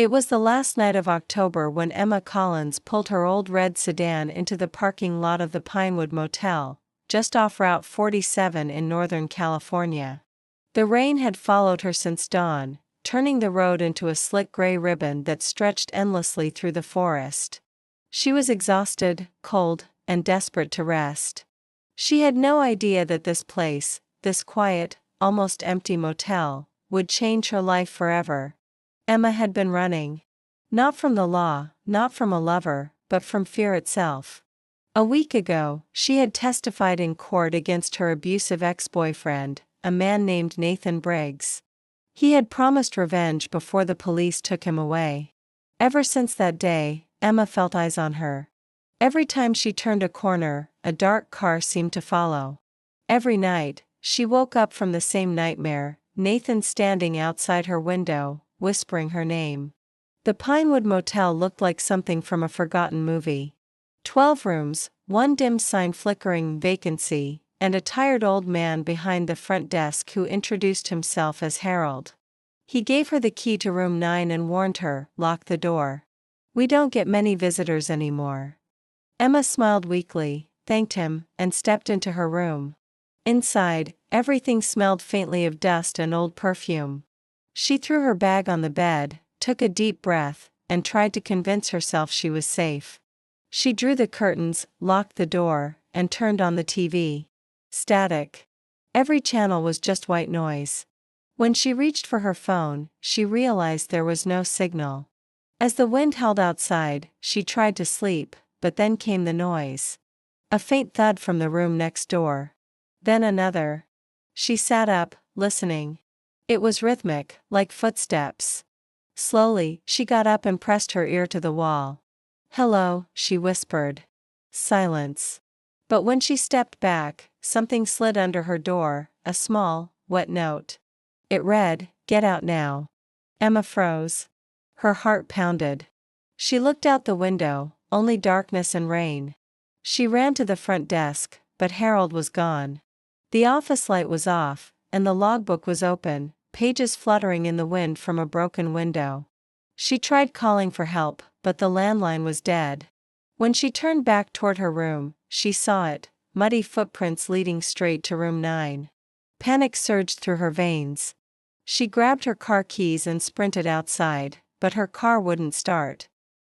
It was the last night of October when Emma Collins pulled her old red sedan into the parking lot of the Pinewood Motel, just off Route 47 in Northern California. The rain had followed her since dawn, turning the road into a slick gray ribbon that stretched endlessly through the forest. She was exhausted, cold, and desperate to rest. She had no idea that this place, this quiet, almost empty motel, would change her life forever. Emma had been running. Not from the law, not from a lover, but from fear itself. A week ago, she had testified in court against her abusive ex-boyfriend, a man named Nathan Briggs. He had promised revenge before the police took him away. Ever since that day, Emma felt eyes on her. Every time she turned a corner, a dark car seemed to follow. Every night, she woke up from the same nightmare, Nathan standing outside her window, whispering her name. The Pinewood Motel looked like something from a forgotten movie. 12 rooms, one dim sign flickering vacancy, and a tired old man behind the front desk who introduced himself as Harold. He gave her the key to room 9 and warned her, "Lock the door. We don't get many visitors anymore." Emma smiled weakly, thanked him, and stepped into her room. Inside, everything smelled faintly of dust and old perfume. She threw her bag on the bed, took a deep breath, and tried to convince herself she was safe. She drew the curtains, locked the door, and turned on the TV. Static. Every channel was just white noise. When she reached for her phone, she realized there was no signal. As the wind howled outside, she tried to sleep, but then came the noise. A faint thud from the room next door. Then another. She sat up, listening. It was rhythmic, like footsteps. Slowly, she got up and pressed her ear to the wall. "Hello," she whispered. Silence. But when she stepped back, something slid under her door, a small, wet note. It read, "Get out now." Emma froze. Her heart pounded. She looked out the window, only darkness and rain. She ran to the front desk, but Harold was gone. The office light was off, and the logbook was open, pages fluttering in the wind from a broken window. She tried calling for help, but the landline was dead. When she turned back toward her room, she saw it, muddy footprints leading straight to room 9. Panic surged through her veins. She grabbed her car keys and sprinted outside, but her car wouldn't start.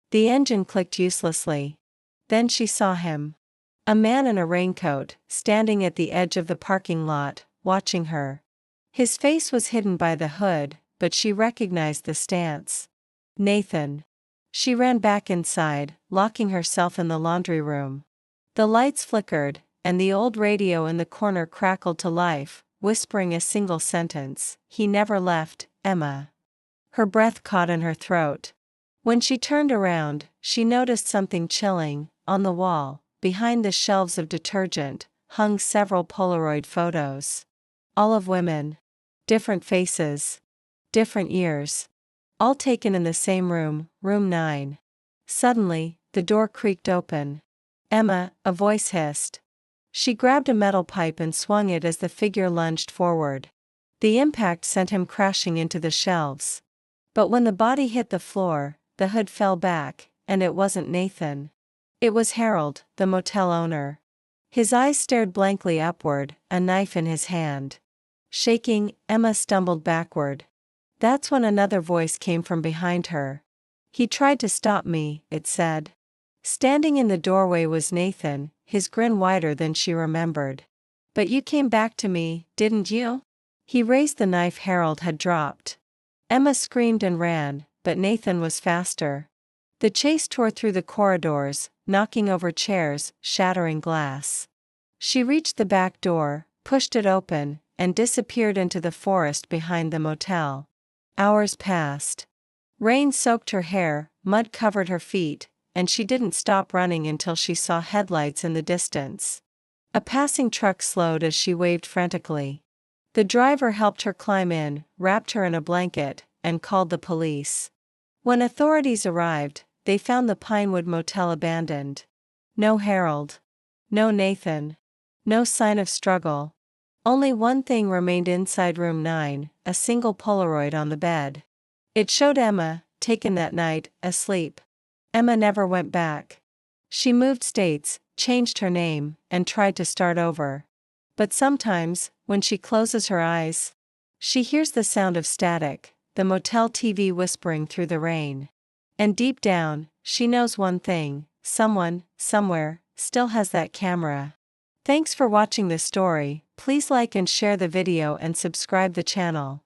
The engine clicked uselessly. Then she saw him. A man in a raincoat, standing at the edge of the parking lot, watching her. His face was hidden by the hood, but she recognized the stance. Nathan. She ran back inside, locking herself in the laundry room. The lights flickered, and the old radio in the corner crackled to life, whispering a single sentence, "He never left, Emma." Her breath caught in her throat. When she turned around, she noticed something chilling. On the wall, behind the shelves of detergent, hung several Polaroid photos. All of women. Different faces. Different years. All taken in the same room, room 9. Suddenly, the door creaked open. "Emma," a voice hissed. She grabbed a metal pipe and swung it as the figure lunged forward. The impact sent him crashing into the shelves. But when the body hit the floor, the hood fell back, and it wasn't Nathan. It was Harold, the motel owner. His eyes stared blankly upward, a knife in his hand. Shaking, Emma stumbled backward. That's when another voice came from behind her. "He tried to stop me," it said. Standing in the doorway was Nathan, his grin wider than she remembered. "But you came back to me, didn't you?" He raised the knife Harold had dropped. Emma screamed and ran, but Nathan was faster. The chase tore through the corridors, knocking over chairs, shattering glass. She reached the back door, pushed it open, and disappeared into the forest behind the motel. Hours passed. Rain soaked her hair, mud covered her feet, and she didn't stop running until she saw headlights in the distance. A passing truck slowed as she waved frantically. The driver helped her climb in, wrapped her in a blanket, and called the police. When authorities arrived, they found the Pinewood Motel abandoned. No Harold. No Nathan. No sign of struggle. Only one thing remained inside room 9, a single Polaroid on the bed. It showed Emma, taken that night, asleep. Emma never went back. She moved states, changed her name, and tried to start over. But sometimes, when she closes her eyes, she hears the sound of static, the motel TV whispering through the rain. And deep down, she knows one thing: someone, somewhere, still has that camera. Thanks for watching this story. Please like and share the video and subscribe the channel.